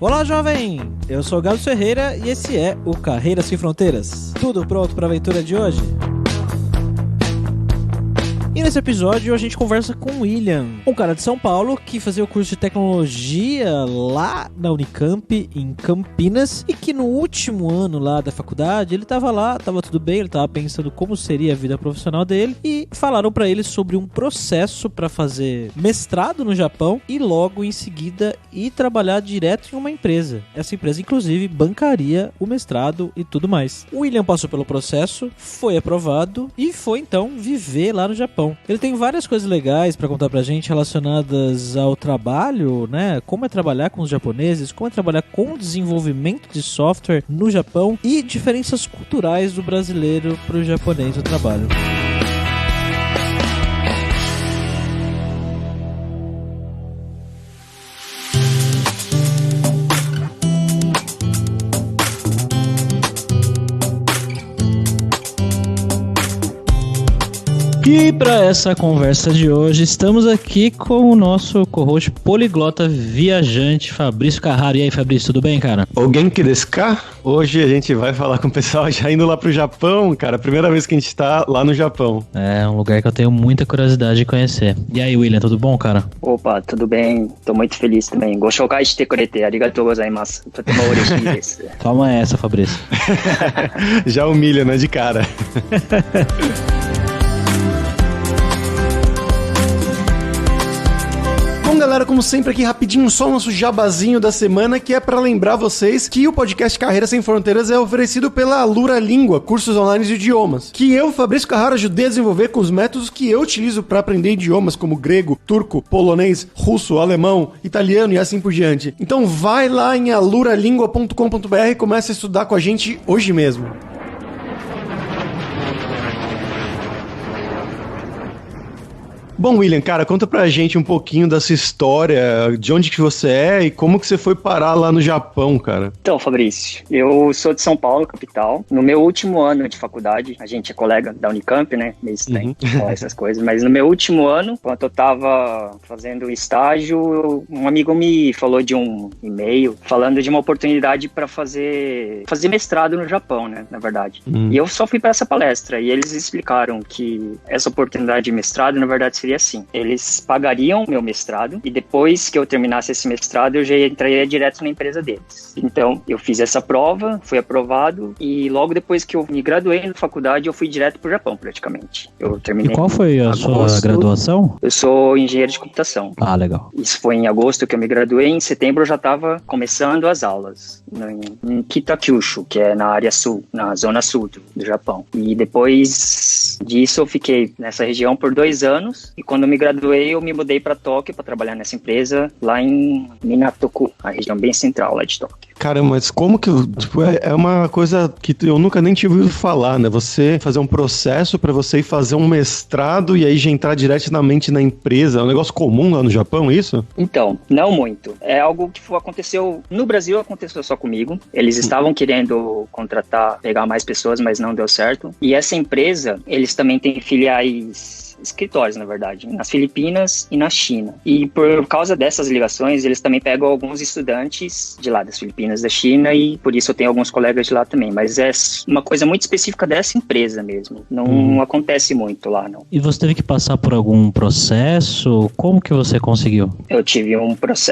Olá, jovem! Eu sou o Galo Ferreira e esse é o Carreiras Sem Fronteiras. Tudo pronto para a aventura de hoje? E nesse episódio a gente conversa com o William, um cara de São Paulo que fazia o curso de tecnologia lá na Unicamp, em Campinas, e que no último ano lá da faculdade, ele tava lá, tava tudo bem, ele tava pensando como seria a vida profissional dele, e falaram pra ele sobre um processo pra fazer mestrado no Japão e logo em seguida ir trabalhar direto em uma empresa. Essa empresa, inclusive, bancaria o mestrado e tudo mais. O William passou pelo processo, foi aprovado e foi então viver lá no Japão. Ele tem várias coisas legais pra contar pra gente relacionadas ao trabalho, né? Como é trabalhar com os japoneses, como é trabalhar com o desenvolvimento de software no Japão e diferenças culturais do brasileiro pro japonês no trabalho. E para essa conversa de hoje, estamos aqui com o nosso co-host poliglota viajante, Fabrício Carraro. E aí, Fabrício, tudo bem, cara? O Genki desu ka? Hoje a gente vai falar com o pessoal já indo lá pro Japão, cara. Primeira vez que a gente tá lá no Japão. É um lugar que eu tenho muita curiosidade de conhecer. E aí, William, tudo bom, cara? Opa, tudo bem. Tô muito feliz também. Go shoukai shite kurete, arigatou gozaimasu. Totemo ureshii desu. Toma essa, Fabrício. Já humilha, né, de cara. Bom, galera, como sempre aqui rapidinho, só o nosso jabazinho da semana, que é pra lembrar vocês que o podcast Carreiras Sem Fronteiras é oferecido pela Alura Língua, cursos online de idiomas, que eu, Fabrício Carraro, ajudei a desenvolver com os métodos que eu utilizo pra aprender idiomas como grego, turco, polonês, russo, alemão, italiano e assim por diante. Então vai lá em aluralingua.com.br e começa a estudar com a gente hoje mesmo. Bom, William, cara, conta pra gente um pouquinho dessa história, de onde que você é e como que você foi parar lá no Japão, cara. Então, Fabrício, eu sou de São Paulo, capital. No meu último ano de faculdade, a gente é colega da Unicamp, né? Meio estranho falar essas coisas, mas no meu último ano, enquanto eu tava fazendo estágio, um amigo me falou de um e-mail falando de uma oportunidade pra fazer mestrado no Japão, né? Na verdade. E eu só fui pra essa palestra e eles explicaram que essa oportunidade de mestrado, na verdade, seria assim, eles pagariam meu mestrado e depois que eu terminasse esse mestrado eu já entraria direto na empresa deles. Então eu fiz essa prova, fui aprovado e logo depois que eu me graduei na faculdade eu fui direto pro Japão praticamente. Eu terminei. E qual foi a sua graduação? Eu sou engenheiro de computação. Ah, legal. Isso foi em agosto que eu me graduei, em setembro eu já estava começando as aulas em Kitakyushu, que é na área sul, na zona sul do Japão. E depois disso eu fiquei nessa região por 2 anos. E quando eu me graduei, eu me mudei para Tóquio para trabalhar nessa empresa lá em Minatoku, a região bem central lá de Tóquio. Cara, mas como que... Tipo, é uma coisa que eu nunca nem tinha ouvido falar, né? Você fazer um processo para você ir fazer um mestrado e aí já entrar diretamente na empresa. É um negócio comum lá no Japão, isso? Então, não muito. É algo que aconteceu... No Brasil aconteceu só comigo. Eles estavam querendo contratar, pegar mais pessoas, mas não deu certo. E essa empresa, eles também têm filiais... escritórios, na verdade, nas Filipinas e na China. E por causa dessas ligações, eles também pegam alguns estudantes de lá, das Filipinas, da China, e por isso eu tenho alguns colegas de lá também. Mas é uma coisa muito específica dessa empresa mesmo. Não acontece muito lá, não. E você teve que passar por algum processo? Como que você conseguiu? Eu tive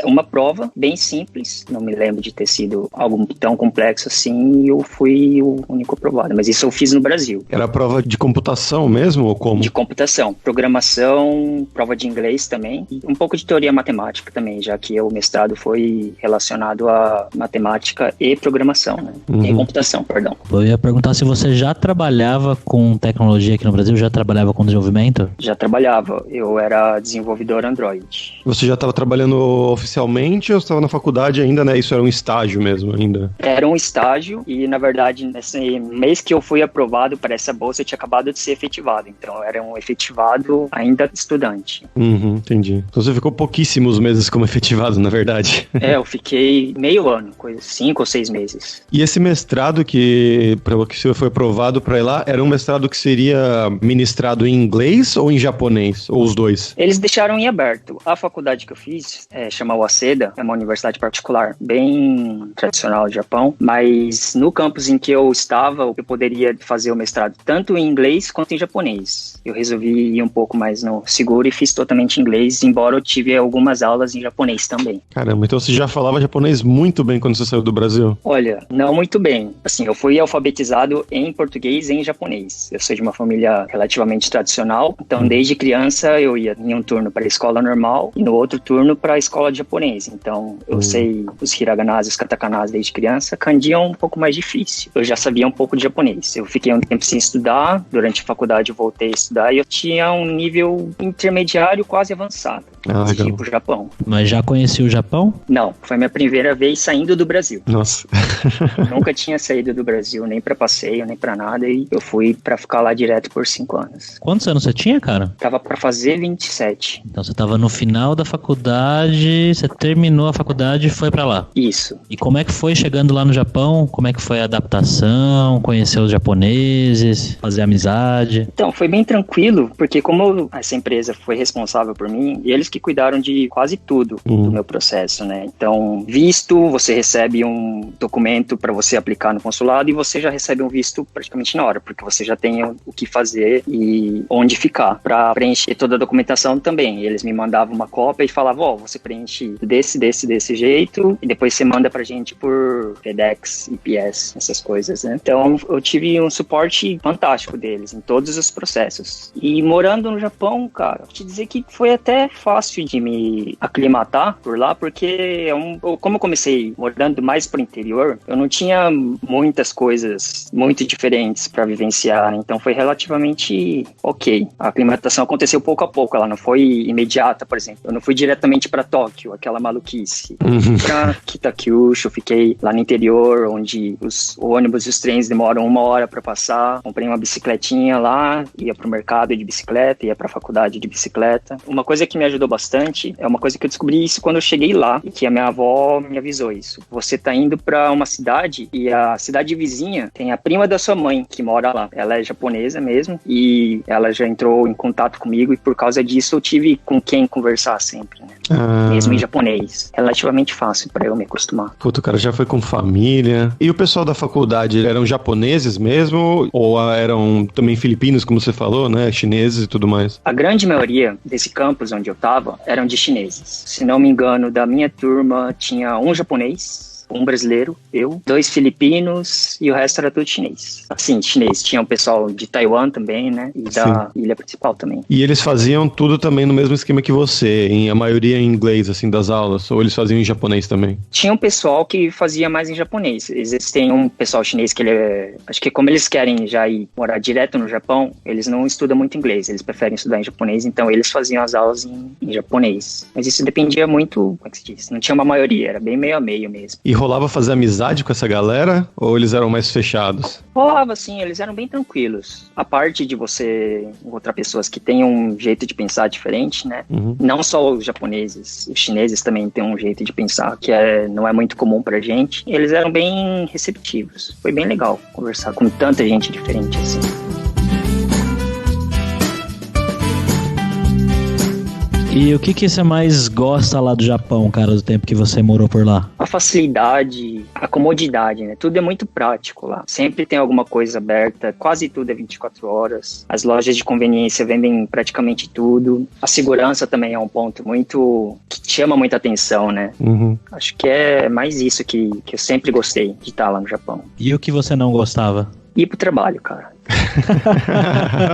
uma prova bem simples, não me lembro de ter sido algo tão complexo assim, e eu fui o único aprovado. Mas isso eu fiz no Brasil. Era a prova de computação mesmo, ou como? De computação. Programação, prova de inglês também, e um pouco de teoria matemática também, já que o mestrado foi relacionado a matemática e programação, né? E computação, perdão. Eu ia perguntar se você já trabalhava com tecnologia aqui no Brasil, já trabalhava com desenvolvimento? Já trabalhava, eu era desenvolvedor Android. Você já estava trabalhando oficialmente ou estava na faculdade ainda, né? Isso era um estágio mesmo ainda? Era um estágio e, na verdade, nesse mês que eu fui aprovado para essa bolsa, eu tinha acabado de ser efetivado, então eu era um efetivado efetivado ainda estudante. Entendi. Então você ficou pouquíssimos meses como efetivado, na verdade. Eu fiquei meio ano, coisa 5 ou 6 meses. E esse mestrado que você foi aprovado para ir lá, era um mestrado que seria ministrado em inglês ou em japonês? Ou os dois? Eles deixaram em aberto. A faculdade que eu fiz chama Waseda, é uma universidade particular, bem tradicional do Japão, mas no campus em que eu estava, eu poderia fazer o mestrado tanto em inglês quanto em japonês. Eu resolvi ir um pouco mais no seguro e fiz totalmente em inglês, embora eu tive algumas aulas em japonês também. Caramba, então você já falava japonês muito bem quando você saiu do Brasil? Olha, não muito bem. Assim, eu fui alfabetizado em português e em japonês. Eu sou de uma família relativamente tradicional, então desde criança eu ia em um turno para a escola normal e no outro turno para a escola de japonês. Então eu sei os hiraganas e os katakanas desde criança. Kanji é um pouco mais difícil. Eu já sabia um pouco de japonês. Eu fiquei um tempo sem estudar, durante a faculdade eu voltei a estudar e eu tinha um nível intermediário quase avançado. Antes de ir pro Japão. Mas já conheci o Japão? Não, foi minha primeira vez saindo do Brasil. Nossa. Nunca tinha saído do Brasil, nem pra passeio, nem pra nada, e eu fui pra ficar lá direto por 5 anos. Quantos anos você tinha, cara? Tava pra fazer 27. Então você tava no final da faculdade, você terminou a faculdade e foi pra lá. Isso. E como é que foi chegando lá no Japão? Como é que foi a adaptação? Conhecer os japoneses? Fazer amizade? Então, foi bem tranquilo, porque como essa empresa foi responsável por mim, e eles que cuidaram de quase tudo do meu processo, né? Então, visto, você recebe um documento para você aplicar no consulado e você já recebe um visto praticamente na hora, porque você já tem o que fazer e onde ficar. Para preencher toda a documentação também. Eles me mandavam uma cópia e falavam, você preenche desse jeito e depois você manda pra gente por FedEx, UPS, essas coisas, né? Então, eu tive um suporte fantástico deles em todos os processos. E morando no Japão, cara, vou te dizer que foi até fácil de me aclimatar por lá, porque como eu comecei morando mais pro interior, eu não tinha muitas coisas muito diferentes para vivenciar, então foi relativamente ok. A aclimatação aconteceu pouco a pouco, ela não foi imediata, por exemplo. Eu não fui diretamente para Tóquio, aquela maluquice. Pra Kitakyushu, eu fiquei lá no interior, onde os ônibus e os trens demoram 1 hora para passar. Comprei uma bicicletinha lá, ia pro mercado de bicicleta, ia pra faculdade de bicicleta. Uma coisa que me ajudou bastante, é uma coisa que eu descobri isso quando eu cheguei lá, e que a minha avó me avisou isso. Você tá indo pra uma cidade, e a cidade vizinha tem a prima da sua mãe, que mora lá. Ela é japonesa mesmo, e ela já entrou em contato comigo, e por causa disso eu tive com quem conversar sempre, né? Mesmo em japonês. Relativamente fácil pra eu me acostumar. Puta, o cara já foi com família. E o pessoal da faculdade, eram japoneses mesmo? Ou eram também filipinos, como você falou, né? Chineses e tudo mais? A grande maioria desse campus onde eu tava eram de chineses. Se não me engano, da minha turma tinha um japonês, um brasileiro, eu, 2 filipinos e o resto era tudo chinês. Assim, chinês. Tinha o pessoal de Taiwan também, né? E da ilha principal também. E eles faziam tudo também no mesmo esquema que você, a maioria em inglês, assim, das aulas? Ou eles faziam em japonês também? Tinha um pessoal que fazia mais em japonês. Existem um pessoal chinês que acho que como eles querem já ir morar direto no Japão, eles não estudam muito inglês, eles preferem estudar em japonês, então eles faziam as aulas em japonês. Mas isso dependia muito, como é que se diz? Não tinha uma maioria, era bem meio a meio mesmo. E rolava fazer amizade com essa galera? Ou eles eram mais fechados? Rolava, sim, eles eram bem tranquilos. A parte de você encontrar pessoas que têm um jeito de pensar diferente, né? Não só os japoneses, os chineses também têm um jeito de pensar que não é muito comum pra gente. Eles eram bem receptivos. Foi bem legal conversar com tanta gente diferente assim. E o que você mais gosta lá do Japão, cara, do tempo que você morou por lá? A facilidade, a comodidade, né? Tudo é muito prático lá. Sempre tem alguma coisa aberta, quase tudo é 24 horas. As lojas de conveniência vendem praticamente tudo. A segurança também é um ponto que chama muita atenção, né? Acho que é mais isso que eu sempre gostei de estar lá no Japão. E o que você não gostava? Ir pro trabalho, cara.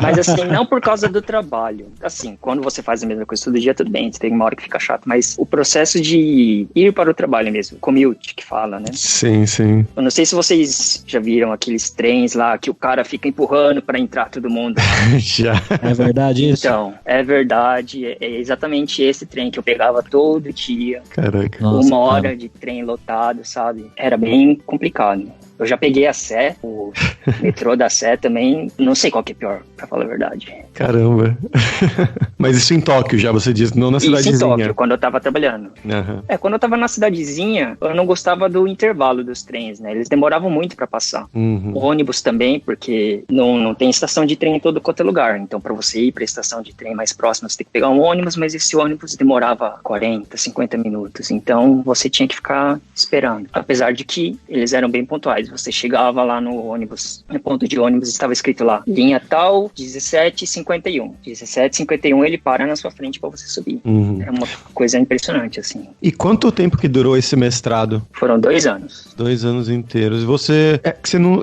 Mas assim, não por causa do trabalho. Assim, quando você faz a mesma coisa todo dia, tudo bem, tem uma hora que fica chato, mas o processo de ir para o trabalho mesmo, commute que fala, né? Sim, sim. Eu não sei se vocês já viram aqueles trens lá que o cara fica empurrando para entrar todo mundo. Já. É verdade isso? Então, é verdade, é exatamente esse trem que eu pegava todo dia. Caraca. Nossa, 1 hora de trem lotado, sabe? Era bem complicado. Eu já peguei a Sé, o metrô da Sé também, não sei qual que é pior, pra falar a verdade. Caramba. Mas isso em Tóquio já, você disse, não na cidadezinha. Isso em Tóquio, quando eu tava trabalhando. Uhum. Quando eu tava na cidadezinha, eu não gostava do intervalo dos trens, né? Eles demoravam muito pra passar. Uhum. O ônibus também, porque não tem estação de trem em todo quanto é lugar. Então, pra você ir pra estação de trem mais próxima, você tem que pegar um ônibus, mas esse ônibus demorava 40, 50 minutos. Então, você tinha que ficar esperando. Apesar de que eles eram bem pontuais. Você chegava lá no ônibus, no ponto de ônibus, estava escrito lá, linha tal, 17h51. 17h51 ele para na sua frente pra você subir. Uhum. É uma coisa impressionante, assim. E quanto tempo que durou esse mestrado? Foram 2 anos. 2 anos inteiros. E você...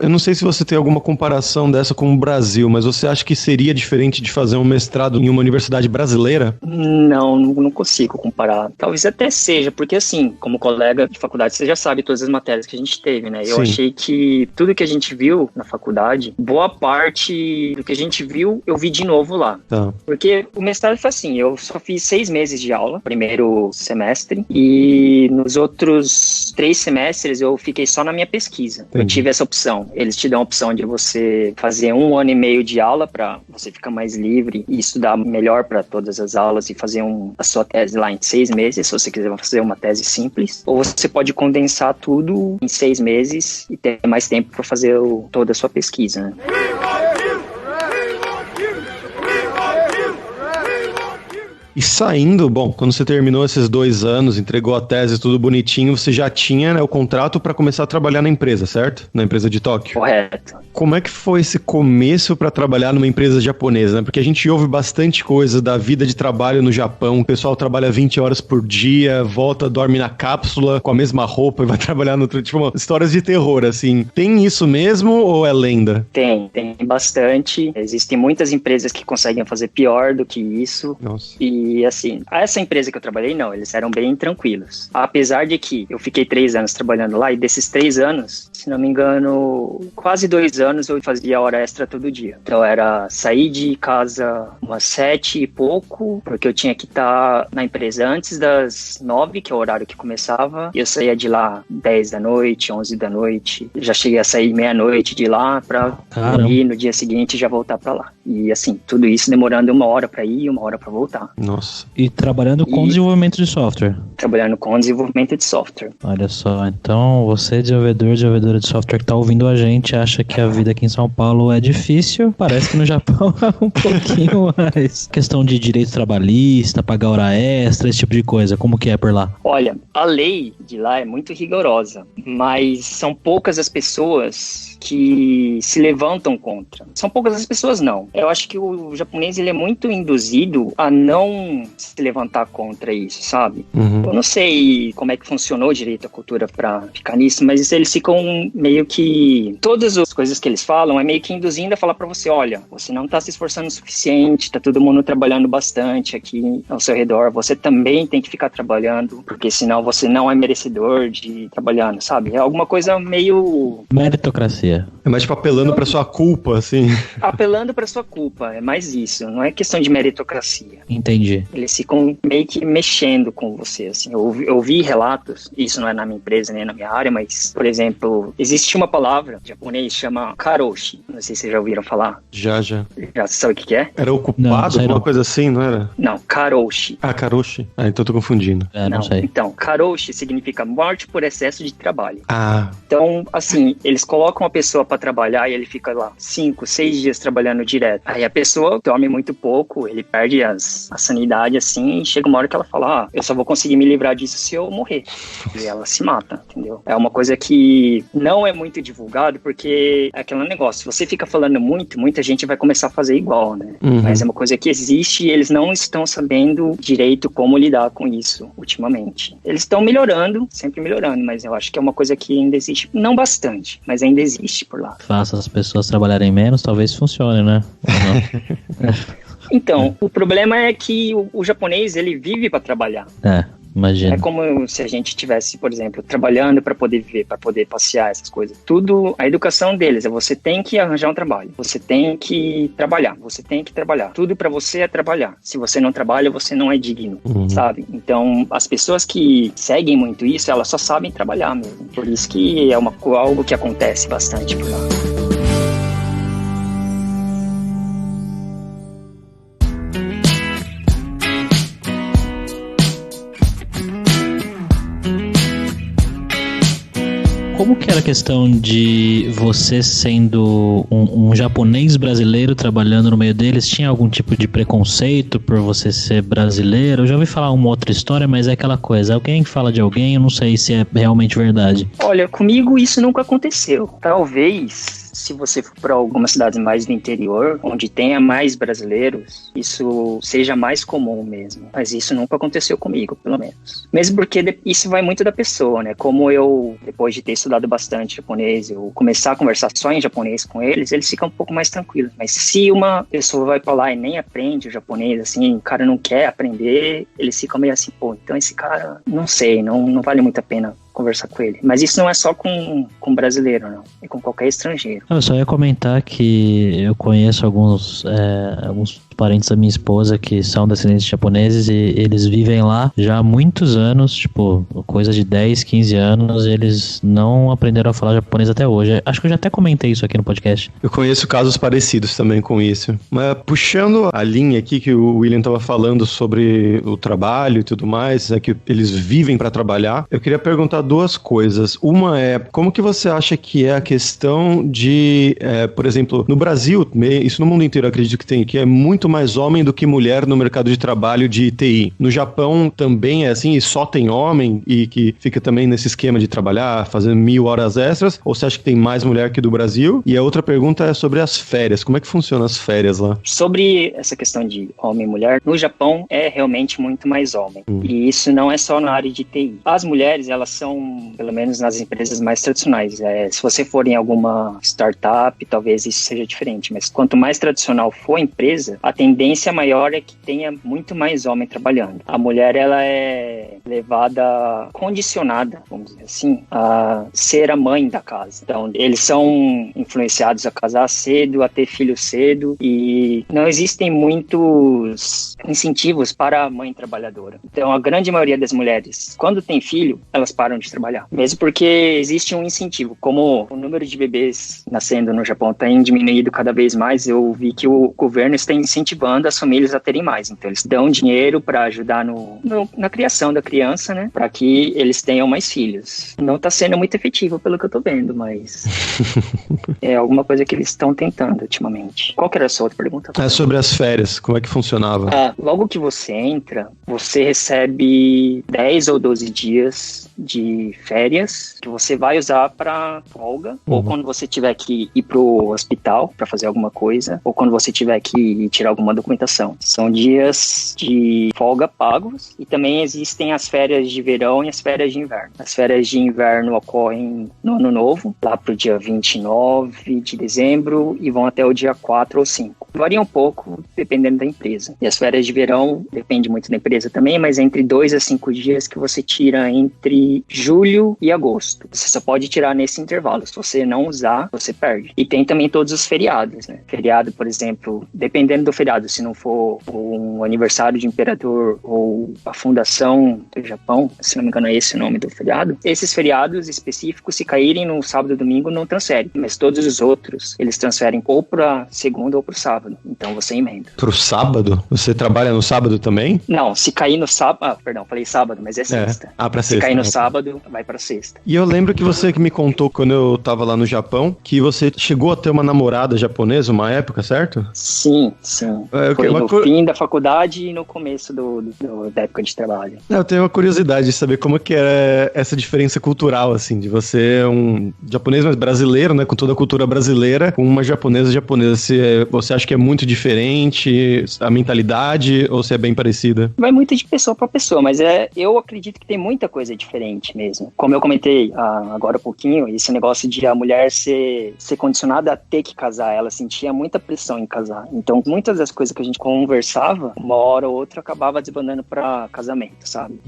eu não sei se você tem alguma comparação dessa com o Brasil, mas você acha que seria diferente de fazer um mestrado em uma universidade brasileira? Não consigo comparar. Talvez até seja, porque assim, como colega de faculdade, você já sabe todas as matérias que a gente teve, né? Eu Sim. achei que tudo que a gente viu na faculdade, boa parte do que a gente viu, eu vi de novo lá. Tá. Porque o mestrado foi assim, eu só fiz 6 meses de aula, primeiro semestre, e nos outros 3 semestres eu fiquei só na minha pesquisa. Entendi. Eu tive essa opção. Eles te dão a opção de você fazer 1 ano e meio de aula para você ficar mais livre e estudar melhor para todas as aulas e fazer a sua tese lá em 6 meses, se você quiser fazer uma tese simples. Ou você pode condensar tudo em 6 meses e ter mais tempo para fazer toda a sua pesquisa, né? E saindo, bom, quando você terminou esses 2 anos, entregou a tese, tudo bonitinho, você já tinha, né, o contrato para começar a trabalhar na empresa, certo? Na empresa de Tóquio. Correto. Como é que foi esse começo para trabalhar numa empresa japonesa, né? Porque a gente ouve bastante coisa da vida de trabalho no Japão. O pessoal trabalha 20 horas por dia, volta, dorme na cápsula com a mesma roupa e vai trabalhar no outro. Tipo, histórias de terror, assim. Tem isso mesmo ou é lenda? Tem bastante. Existem muitas empresas que conseguem fazer pior do que isso. Nossa. E assim, essa empresa que eu trabalhei, não, eles eram bem tranquilos. Apesar de que eu fiquei 3 anos trabalhando lá, e desses 3 anos, se não me engano, quase 2 anos eu fazia hora extra todo dia. Então era sair de casa umas 7 e pouco, porque eu tinha que estar na empresa antes das 9, que é o horário que começava, e eu saía de lá 10 da noite, 11 da noite. Já cheguei a sair meia-noite de lá pra dormir no dia seguinte e já voltar pra lá. E assim, tudo isso demorando 1 hora pra ir e 1 hora pra voltar. Nossa. E trabalhando com desenvolvimento de software. Trabalhando com desenvolvimento de software. Olha só, então você, desenvolvedora de software que tá ouvindo a gente, acha que a vida aqui em São Paulo é difícil. Parece que no Japão é um pouquinho mais. Questão de direito trabalhista, pagar hora extra, esse tipo de coisa. Como que é por lá? Olha, a lei de lá é muito rigorosa, mas são poucas as pessoas que se levantam contra. São poucas as pessoas, não. Eu acho que o japonês ele é muito induzido a não se levantar contra isso, sabe? Uhum. Eu não sei como é que funcionou direito a cultura pra ficar nisso, mas eles ficam meio que... Todas as coisas que eles falam é meio que induzindo a falar pra você, olha, você não tá se esforçando o suficiente, tá todo mundo trabalhando bastante aqui ao seu redor, você também tem que ficar trabalhando, porque senão você não é merecedor de ir trabalhando, sabe? É alguma coisa meio... Meritocracia. É mais tipo apelando pra sua culpa, assim. Apelando pra sua culpa, é mais isso, não é questão de meritocracia. Entendi. Eles ficam meio que mexendo com você, assim. Eu vi relatos, isso não é na minha empresa nem na minha área, mas, por exemplo, existe uma palavra em japonês chama karoshi. Não sei se vocês já ouviram falar. Já. Já sabe o que é? Era ocupado, Não. alguma coisa assim, não era? Não, karoshi. Ah, karoshi. Ah, então eu tô confundindo. Não sei. Então, karoshi significa morte por excesso de trabalho. Ah, Então, assim, eles colocam a pessoa pra trabalhar e ele fica lá 5, 6 dias trabalhando direto. Aí a pessoa dorme muito pouco, ele perde a sanidade, assim, e chega uma hora que ela fala, eu só vou conseguir me livrar disso se eu morrer. E ela se mata, entendeu? É uma coisa que não é muito divulgado, porque é aquele negócio, se você fica falando muito, muita gente vai começar a fazer igual, né? Uhum. Mas é uma coisa que existe e eles não estão sabendo direito como lidar com isso ultimamente. Eles estão melhorando, sempre melhorando, mas eu acho que é uma coisa que ainda existe, não bastante, mas ainda existe por lá. Faça as pessoas trabalharem menos, talvez funcione, né? Ou não? Então, o problema é que o japonês, ele vive para trabalhar. É, imagina. É como se a gente tivesse, por exemplo, trabalhando para poder viver, para poder passear, essas coisas. Tudo, a educação deles é você tem que arranjar um trabalho, você tem que trabalhar, você tem que trabalhar. Tudo para você é trabalhar. Se você não trabalha, você não é digno, sabe? Então, as pessoas que seguem muito isso, elas só sabem trabalhar mesmo. Por isso que é algo que acontece bastante por lá. Como que era a questão de você sendo um japonês brasileiro trabalhando no meio deles? Tinha algum tipo de preconceito por você ser brasileiro? Eu já ouvi falar uma outra história, mas é aquela coisa, alguém fala de alguém, eu não sei se é realmente verdade. Olha, comigo isso nunca aconteceu. Talvez, se você for para algumas cidades mais do interior, onde tenha mais brasileiros, isso seja mais comum mesmo. Mas isso nunca aconteceu comigo, pelo menos. Mesmo porque isso vai muito da pessoa, né? Como eu, depois de ter estudado bastante japonês, eu começar a conversar só em japonês com eles ficam um pouco mais tranquilos. Mas se uma pessoa vai para lá e nem aprende o japonês, assim, o cara não quer aprender, eles ficam meio assim, pô, então esse cara, não sei, não vale muito a pena conversar com ele. Mas isso não é só com brasileiro, não. É com qualquer estrangeiro. Eu só ia comentar que eu conheço alguns parentes da minha esposa que são descendentes japoneses e eles vivem lá já há muitos anos, tipo, coisa de 10, 15 anos, eles não aprenderam a falar japonês até hoje. Acho que eu já até comentei isso aqui no podcast. Eu conheço casos parecidos também com isso. Mas puxando a linha aqui que o William estava falando sobre o trabalho e tudo mais, que eles vivem para trabalhar, eu queria perguntar duas coisas. Uma é, como que você acha que é a questão de, por exemplo, no Brasil, isso no mundo inteiro eu acredito que é muito mais homem do que mulher no mercado de trabalho de TI. No Japão também é assim, e só tem homem e que fica também nesse esquema de trabalhar, fazendo 1000 horas extras, ou você acha que tem mais mulher que do Brasil? E a outra pergunta é sobre as férias. Como é que funcionam as férias lá? Sobre essa questão de homem e mulher, no Japão é realmente muito mais homem. E isso não é só na área de TI. As mulheres, elas são, pelo menos nas empresas mais tradicionais. Se você for em alguma startup, talvez isso seja diferente, mas quanto mais tradicional for a empresa, a tendência maior é que tenha muito mais homem trabalhando. A mulher, ela é levada, condicionada, vamos dizer assim, a ser a mãe da casa. Então, eles são influenciados a casar cedo, a ter filhos cedo, e não existem muitos incentivos para a mãe trabalhadora. Então, a grande maioria das mulheres, quando tem filho, elas param de trabalhar. Mesmo porque existe um incentivo. Como o número de bebês nascendo no Japão tem diminuído cada vez mais, eu vi que o governo está incentivando as famílias a terem mais. Então, eles dão dinheiro para ajudar na criação da criança, né? Para que eles tenham mais filhos. Não está sendo muito efetivo pelo que eu estou vendo, mas é alguma coisa que eles estão tentando ultimamente. Qual que era a sua outra pergunta? É sobre as férias, como é que funcionava? Logo que você entra, você recebe 10 ou 12 dias de férias que você vai usar para folga, ou quando você tiver que ir pro hospital para fazer alguma coisa, ou quando você tiver que tirar alguma documentação. São dias de folga pagos, e também existem as férias de verão e as férias de inverno. As férias de inverno ocorrem no ano novo, lá pro dia 29 de dezembro, e vão até o dia 4 ou 5. Varia um pouco, dependendo da empresa. E as férias de verão, depende muito da empresa também, mas entre 2 a 5 dias que você tira entre julho e agosto. Você só pode tirar nesse intervalo. Se você não usar, você perde. E tem também todos os feriados, né? Feriado, por exemplo, dependendo do feriado, se não for um aniversário de imperador ou a fundação do Japão, se não me engano é esse o nome do feriado, esses feriados específicos, se caírem no sábado ou domingo, não transferem. Mas todos os outros, eles transferem ou para segunda ou para o sábado. Então você emenda. Pro sábado? Você trabalha no sábado também? Não, se cair no sábado... perdão, falei sábado, mas é sexta. Pra se sexta. cair no sábado, vai pra sexta. E eu lembro que você me contou quando eu tava lá no Japão, que você chegou a ter uma namorada japonesa uma época, certo? Sim. Foi no fim da faculdade e no começo da época de trabalho. Eu tenho uma curiosidade de saber como que é essa diferença cultural, assim, de você um japonês, mas brasileiro, né, com toda a cultura brasileira, com uma japonesa. Se você acha que é muito diferente a mentalidade ou se é bem parecida? Vai muito de pessoa para pessoa, mas eu acredito que tem muita coisa diferente mesmo. Como eu comentei agora há pouquinho, esse negócio de a mulher ser condicionada a ter que casar, ela sentia muita pressão em casar. Então, muitas das coisas que a gente conversava, uma hora ou outra, acabava desbandando para casamento, sabe?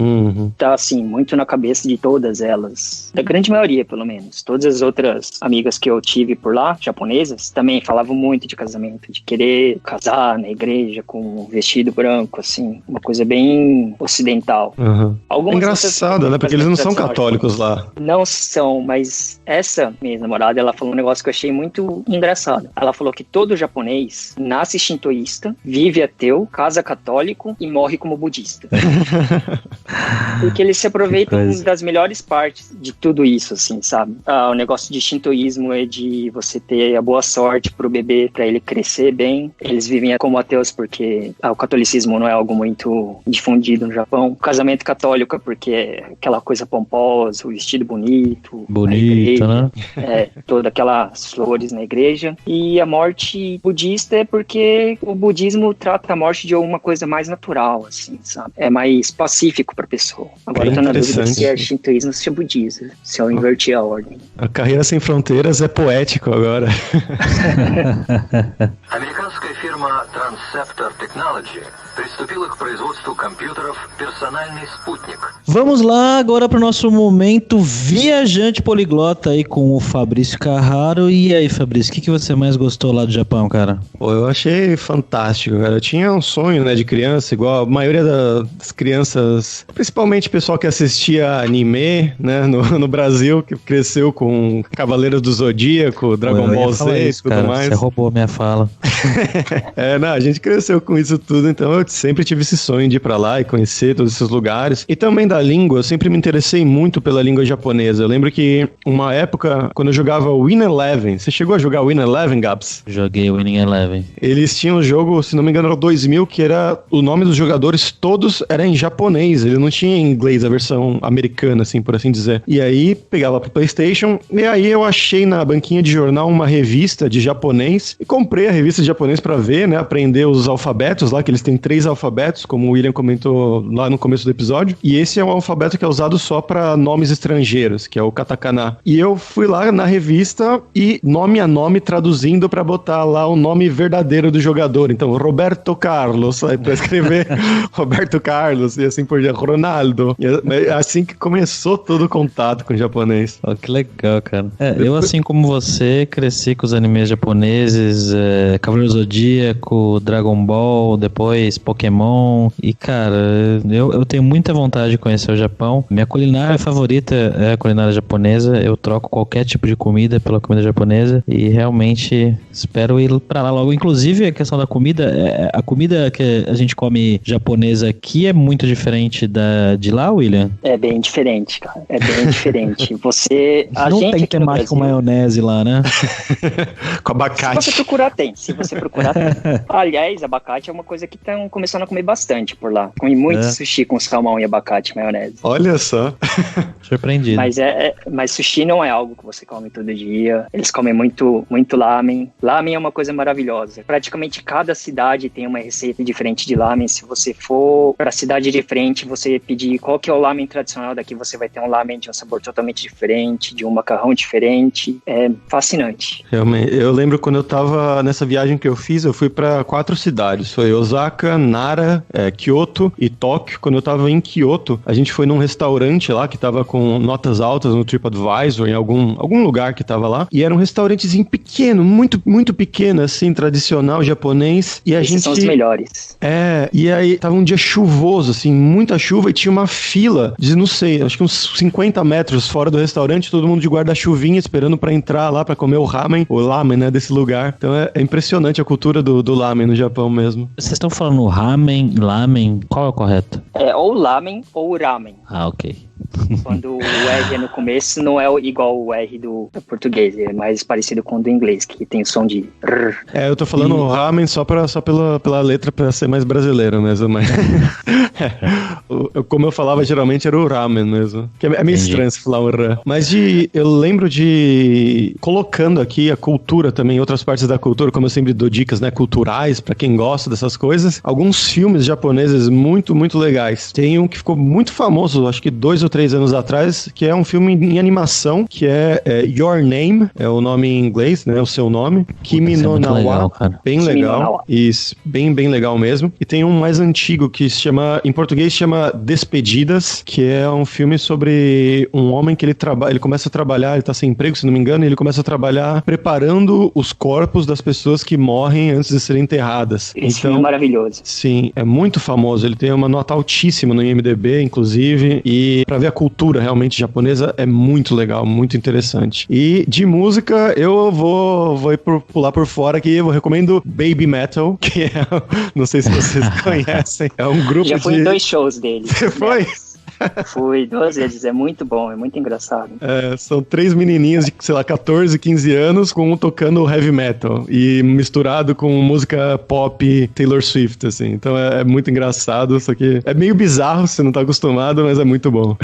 Tá, assim, muito na cabeça de todas elas, da grande maioria, pelo menos. Todas as outras amigas que eu tive por lá, japonesas, também falavam muito de casamento, de querer casar na igreja com um vestido branco, assim, uma coisa bem ocidental. É engraçado, né? Porque eles não são católicos lá. Não são, mas essa minha namorada, ela falou um negócio que eu achei muito engraçado. Ela falou que todo japonês nasce shintoísta, vive ateu, casa católico e morre como budista. Porque eles se aproveitam das melhores partes de tudo isso, assim, sabe? O negócio de shintoísmo é de você ter a boa sorte pro bebê, pra ele crescer bem. Eles vivem como ateus porque o catolicismo não é algo muito difundido no Japão. O casamento católico é porque é aquela coisa pomposa, o vestido bonito. Bonito, né? Todas aquelas flores na igreja. E a morte budista é porque o budismo trata a morte de uma coisa mais natural, assim, sabe? É mais pacífico pra pessoa. Agora eu tô na dúvida se é shintoísmo ou se é budismo, se eu inverti a ordem. A Carreira Sem Fronteiras é poético agora. Американская фирма Transceptor Technology приступила к производству компьютеров «Персональный спутник». Vamos lá agora para o nosso momento viajante poliglota aí com o Fabrício Carraro. E aí, Fabrício, o que você mais gostou lá do Japão, cara? Pô, eu achei fantástico, cara. Eu tinha um sonho, né, de criança, igual a maioria das crianças, principalmente o pessoal que assistia anime, né, no Brasil, que cresceu com Cavaleiros do Zodíaco, Dragon Ball Z e tudo mais. Você roubou minha fala. A gente cresceu com isso tudo, então eu sempre tive esse sonho de ir pra lá e conhecer todos esses lugares. E também da língua, eu sempre me interessei muito pela língua japonesa. Eu lembro que uma época, quando eu jogava Win Eleven, você chegou a jogar Win Eleven, Gabs? Joguei Winning Eleven. Eles tinham um jogo, se não me engano, era o 2000, que era o nome dos jogadores todos era em japonês. Ele não tinha em inglês, a versão americana, assim, por assim dizer. E aí, pegava pro PlayStation, e aí eu achei na banquinha de jornal uma revista de japonês, e comprei a revista de japonês pra ver, né, aprender os alfabetos lá, que eles têm 3 alfabetos, como o William comentou lá no começo do episódio, e esse é um alfabeto que é usado só pra nomes estrangeiros, que é o katakana. E eu fui lá na revista e nome a nome traduzindo pra botar lá o nome verdadeiro do jogador. Então, Roberto Carlos, aí pra escrever Roberto Carlos, e assim por diante, Ronaldo. E é assim que começou todo o contato com o japonês. Oh, que legal, cara. Eu, assim como você, cresci com os animes japoneses, Cavaleiro Zodíaco, Dragon Ball, depois Pokémon. E, cara, eu tenho muita vontade de conhecer o Japão. Minha culinária favorita é a culinária japonesa. Eu troco qualquer tipo de comida pela comida japonesa e realmente espero ir pra lá logo. Inclusive, a questão da comida, a comida que a gente come japonesa aqui é muito diferente de lá, William? É bem diferente, cara. É bem diferente. Não tem temaki com maionese lá, né? Com abacate. Se você procurar, tem. Tem. Aliás, abacate é uma coisa que estão começando a comer bastante por lá. Comi muito sushi com salmão e abacate e maionese. Olha só. Surpreendido. Mas sushi não é algo que você come todo dia. Eles comem muito lamen. Lamen é uma coisa maravilhosa. Praticamente cada cidade tem uma receita diferente de lamen. Se você for pra cidade diferente, você pedir qual que é o lamen tradicional daqui, você vai ter um lamen de um sabor totalmente diferente, de um macarrão diferente. É fascinante. Realmente. Eu lembro quando eu tava nessa viagem que eu fiz, eu fui pra 4 cidades. Foi Osaka, Nara, Kyoto e Tóquio. Quando eu tava em Kyoto, a gente foi num restaurante lá que tava com notas altas no TripAdvisor, em algum lugar que tava lá. E era um restaurantezinho pequeno, muito, muito pequeno, assim, tradicional japonês. E Esses são os melhores. E aí tava um dia chuvoso, assim, muita chuva e tinha uma fila de, não sei, acho que uns 50 metros fora do restaurante, todo mundo de guarda-chuvinha esperando pra entrar lá pra comer o lamen, né, desse lugar. Então é impressionante a cultura do lamen no Japão mesmo. Vocês estão falando ramen, lamen, qual é o correto? Ou lamen ou ramen. Ah, ok. Quando o R é no começo, não é igual o R do português, é mais parecido com o do inglês, que tem o som de R. Eu tô falando o ramen só pela letra, pra ser mais brasileiro mesmo, mas como eu falava, geralmente era o ramen mesmo, que é meio estranho se falar o R. Mas eu lembro de colocando aqui a cultura também, outras partes da cultura, como eu sempre dou dicas, né, culturais, pra quem gosta dessas coisas, alguns filmes japoneses muito, muito legais. Tem um que ficou muito famoso, acho que 2 ou 3 anos atrás, que é um filme em animação, que é Your Name, é o nome em inglês, né, o seu nome, Kimi no Nawa, legal, bem legal, isso, bem legal mesmo. E tem um mais antigo que se chama, em português chama Despedidas, que é um filme sobre um homem que ele começa a trabalhar, ele tá sem emprego, se não me engano, e ele começa a trabalhar preparando os corpos das pessoas que morrem antes de serem enterradas. Esse filme é maravilhoso. Sim, é muito famoso, ele tem uma nota altíssima no IMDb, inclusive, e pra ver a cultura realmente japonesa é muito legal, muito interessante. E de música, eu vou pular por fora aqui, eu recomendo Baby Metal, que é, não sei se vocês conhecem, é um grupo Já fui em 2 shows dele. Você foi? Fui 2 vezes, é muito bom, é muito engraçado. São 3 menininhos de, sei lá, 14, 15 anos, com um tocando heavy metal e misturado com música pop Taylor Swift, assim. Então é muito engraçado, só que é meio bizarro, você não tá acostumado, mas é muito bom.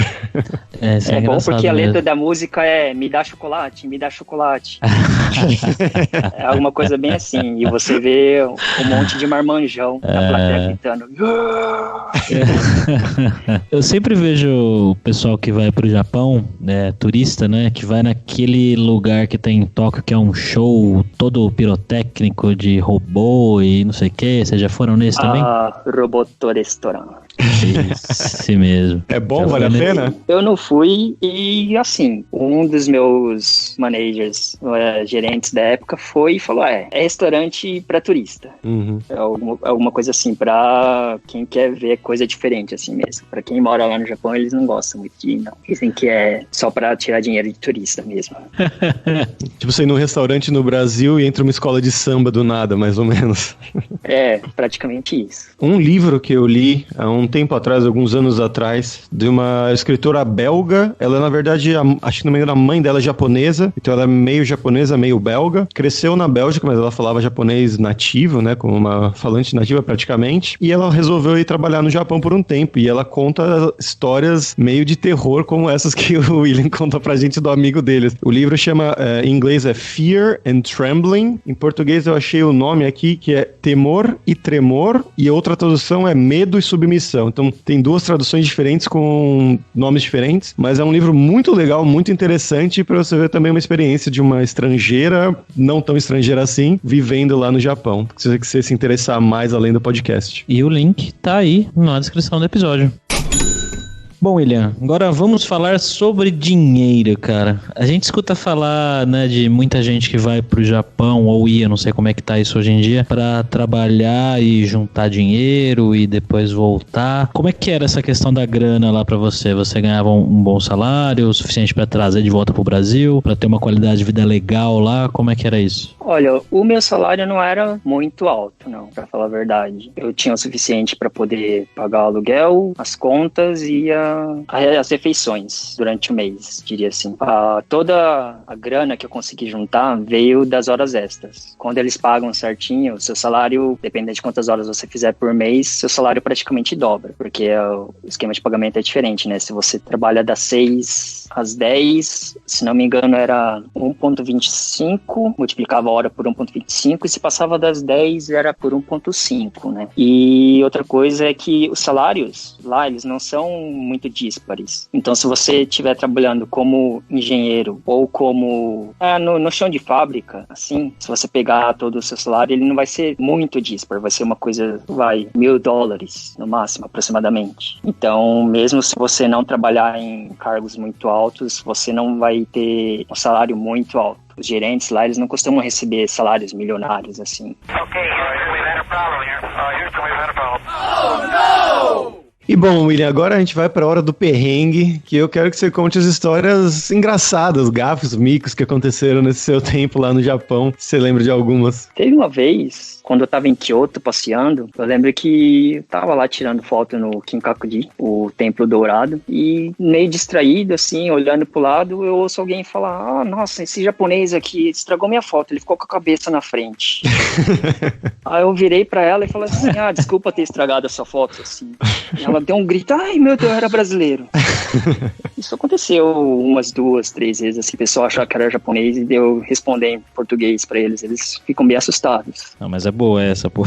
É bom porque a letra da música é me dá chocolate, me dá chocolate. É alguma coisa bem assim, e você vê um monte de marmanjão na plateia gritando. Eu sempre vejo o pessoal que vai pro Japão, turista, né, que vai naquele lugar que tem em Tóquio, que é um show todo pirotécnico de robô e não sei o que. Vocês já foram nesse também? Roboto Restaurant. Esse mesmo. É bom, vale a pena? Eu não fui e, assim, um dos meus managers, gerentes da época, foi e falou, é restaurante pra turista. Uhum. É alguma coisa assim, pra quem quer ver coisa diferente, assim mesmo. Pra quem mora lá no Japão, eles não gostam muito de ir, não. Dizem que é só pra tirar dinheiro de turista mesmo. Tipo, você ir num restaurante no Brasil e entra uma escola de samba do nada, mais ou menos. É, praticamente isso. Um livro que eu li há um tempo atrás, alguns anos atrás, de uma escritora belga. Ela, na verdade, acho que não me engano, a mãe dela é japonesa, então ela é meio japonesa, meio belga. Cresceu na Bélgica, mas ela falava japonês nativo, né, como uma falante nativa praticamente. E ela resolveu ir trabalhar no Japão por um tempo, e ela conta histórias meio de terror, como essas que o William conta pra gente do amigo deles. O livro chama, em inglês é Fear and Trembling. Em português eu achei o nome aqui, que é Temor e Tremor, e outra tradução é Medo e Submissão. Então tem 2 traduções diferentes com nomes diferentes, mas é um livro muito legal, muito interessante para você ver também uma experiência de uma estrangeira, não tão estrangeira assim, vivendo lá no Japão. Se você se interessar mais além do podcast. E o link tá aí na descrição do episódio. Bom, William, agora vamos falar sobre dinheiro, cara. A gente escuta falar, né, de muita gente que vai pro Japão ou ia, não sei como é que tá isso hoje em dia, pra trabalhar e juntar dinheiro e depois voltar. Como é que era essa questão da grana lá pra você? Você ganhava um bom salário, o suficiente pra trazer de volta pro Brasil, pra ter uma qualidade de vida legal lá? Como é que era isso? Olha, o meu salário não era muito alto, não, pra falar a verdade. Eu tinha o suficiente pra poder pagar o aluguel, as contas e as refeições durante o mês, diria assim. Toda a grana que eu consegui juntar veio das horas extras. Quando eles pagam certinho, seu salário, dependendo de quantas horas você fizer por mês, seu salário praticamente dobra, porque o esquema de pagamento é diferente, né? Se você trabalha das 6 às 10, se não me engano era 1,25, multiplicava a hora por 1,25, e se passava das 10 era por 1,5, né? E outra coisa é que os salários lá, eles não são muito díspares. Então, se você estiver trabalhando como engenheiro ou como no chão de fábrica, assim, se você pegar todo o seu salário, ele não vai ser muito díspar, vai ser uma coisa, $1.000 no máximo, aproximadamente. Então, mesmo se você não trabalhar em cargos muito altos, você não vai ter um salário muito alto. Os gerentes lá, eles não costumam receber salários milionários, assim. E bom, William, agora a gente vai para a hora do perrengue, que eu quero que você conte as histórias engraçadas, gafes, micos que aconteceram nesse seu tempo lá no Japão. Você lembra de algumas? Teve uma vez, quando eu tava em Kyoto passeando, eu lembro que eu tava lá tirando foto no Kinkakuji, o Templo Dourado, e meio distraído, assim, olhando pro lado, eu ouço alguém falar, nossa, esse japonês aqui estragou minha foto, ele ficou com a cabeça na frente. Aí eu virei pra ela e falei assim, desculpa ter estragado essa foto, assim. E ela deu um grito, ai meu Deus, eu era brasileiro. Isso aconteceu umas 2, 3 vezes, assim, o pessoal achava que era japonês e eu responder em português pra eles ficam bem assustados. Não, mas é boa essa, pô.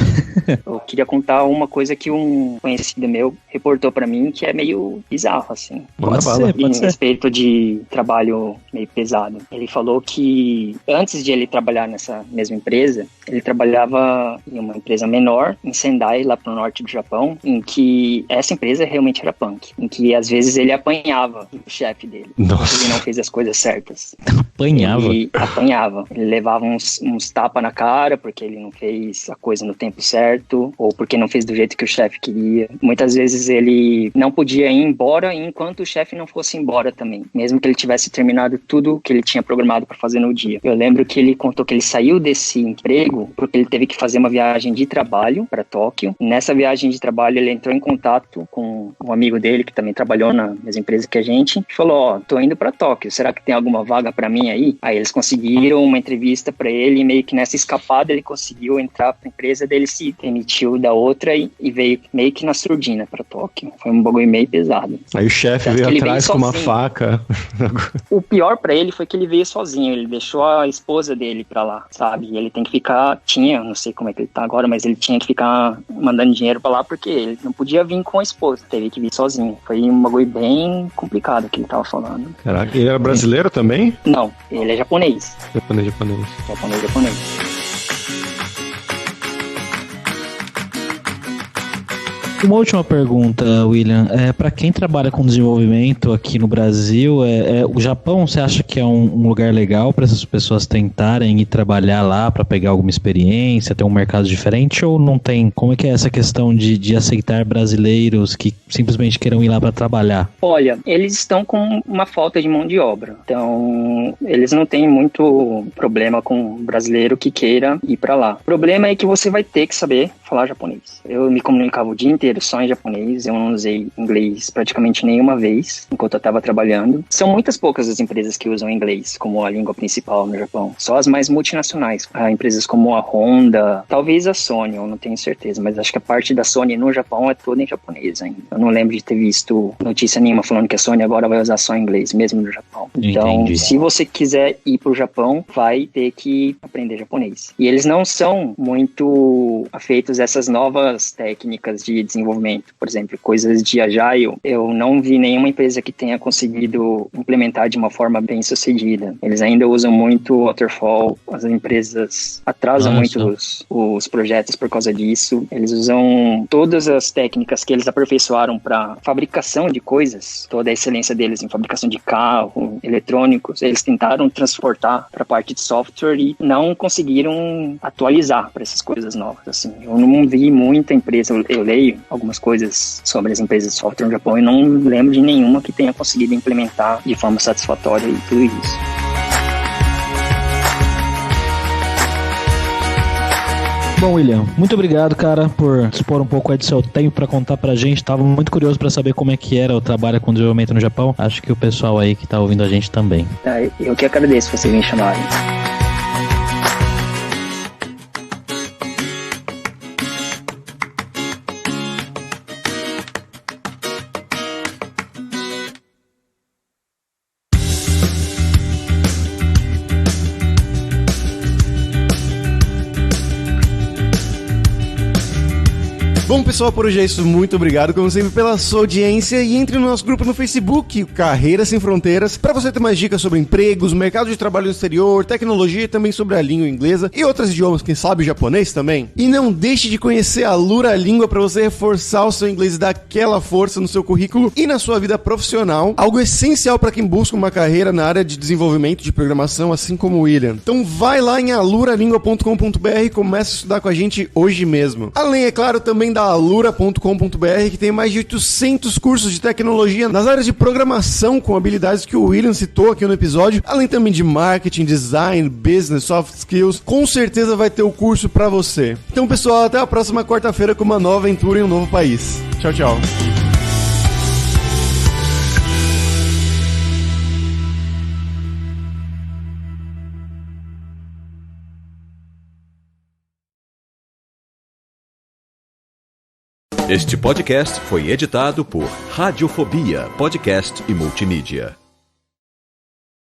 Eu queria contar uma coisa que um conhecido meu reportou pra mim, que é meio bizarro, assim. Pode ser. Em respeito de trabalho meio pesado. Ele falou que antes de ele trabalhar nessa mesma empresa, ele trabalhava em uma empresa menor, em Sendai, lá pro norte do Japão, em que essa empresa realmente era punk, em que às vezes ele apanhava o chefe dele. Nossa. Ele não fez as coisas certas. Apanhava? Ele apanhava. Ele levava uns tapas na cara porque ele não fez a coisa no tempo certo, ou porque não fez do jeito que o chefe queria. Muitas vezes ele não podia ir embora enquanto o chefe não fosse embora também, mesmo que ele tivesse terminado tudo que ele tinha programado para fazer no dia. Eu lembro que ele contou que ele saiu desse emprego porque ele teve que fazer uma viagem de trabalho para Tóquio. Nessa viagem de trabalho ele entrou em contato com um amigo dele que também trabalhou na mesma empresa que a gente e falou, tô indo para Tóquio, será que tem alguma vaga para mim aí? Aí eles conseguiram uma entrevista para ele e meio que nessa escapada ele conseguiu entrar pra empresa dele, se demitiu da outra e veio meio que na surdina pra Tóquio. Foi um bagulho meio pesado. Aí o chefe veio atrás com uma faca. O pior pra ele foi que ele veio sozinho, ele deixou a esposa dele pra lá, sabe? E ele tem que ficar, não sei como é que ele tá agora, mas ele tinha que ficar mandando dinheiro pra lá porque ele não podia vir com a esposa, teve que vir sozinho. Foi um bagulho bem complicado que ele tava falando. Caraca, ele era brasileiro também? Não, ele é japonês. Japonês. Uma última pergunta, William. Para quem trabalha com desenvolvimento aqui no Brasil, o Japão, você acha que é um lugar legal para essas pessoas tentarem ir trabalhar lá para pegar alguma experiência, ter um mercado diferente, ou não tem? Como é que é essa questão de aceitar brasileiros que simplesmente queiram ir lá para trabalhar? Olha, eles estão com uma falta de mão de obra. Então, eles não têm muito problema com um brasileiro que queira ir para lá. O problema é que você vai ter que saber falar japonês. Eu me comunicava o dia inteiro só em japonês, eu não usei inglês praticamente nenhuma vez enquanto eu estava trabalhando. São muitas poucas as empresas que usam inglês como a língua principal no Japão, só as mais multinacionais. Empresas como a Honda, talvez a Sony, eu não tenho certeza, mas acho que a parte da Sony no Japão é toda em japonês ainda. Eu não lembro de ter visto notícia nenhuma falando que a Sony agora vai usar só inglês, mesmo no Japão. Então, Entendi. Se você quiser ir pro Japão, vai ter que aprender japonês. E eles não são muito afeitos a essas novas técnicas de desenvolvimento, por exemplo, coisas de Agile. Eu não vi nenhuma empresa que tenha conseguido implementar de uma forma bem sucedida. Eles ainda usam muito Waterfall, as empresas atrasam muito os projetos por causa disso. Eles usam todas as técnicas que eles aperfeiçoaram para fabricação de coisas, toda a excelência deles em fabricação de carro, eletrônicos, eles tentaram transportar para a parte de software e não conseguiram atualizar para essas coisas novas. Assim, eu não vi muita empresa, eu leio algumas coisas sobre as empresas de software no Japão e não lembro de nenhuma que tenha conseguido implementar de forma satisfatória e tudo isso. Bom, William, muito obrigado, cara, por expor um pouco aí do seu tempo pra contar pra gente. Tava muito curioso pra saber como é que era o trabalho com desenvolvimento no Japão. Acho que o pessoal aí que tá ouvindo a gente também. Eu que agradeço vocês me chamarem. Bom, pessoal, por hoje é isso. Muito obrigado, como sempre, pela sua audiência. E entre no nosso grupo no Facebook, Carreiras Sem Fronteiras, para você ter mais dicas sobre empregos, mercado de trabalho no exterior, tecnologia e também sobre a língua inglesa e outros idiomas, quem sabe japonês também. E não deixe de conhecer a Lura Língua para você reforçar o seu inglês e dar aquela força no seu currículo e na sua vida profissional. Algo essencial para quem busca uma carreira na área de desenvolvimento de programação, assim como o William. Então vai lá em aluralingua.com.br e começa a estudar com a gente hoje mesmo. Além, é claro, também da alura.com.br, que tem mais de 800 cursos de tecnologia nas áreas de programação com habilidades que o William citou aqui no episódio, além também de marketing, design, business, soft skills. Com certeza vai ter o curso pra você. Então, pessoal, até a próxima quarta-feira com uma nova aventura em um novo país. Tchau, tchau. Este podcast foi editado por Radiofobia, podcast e multimídia.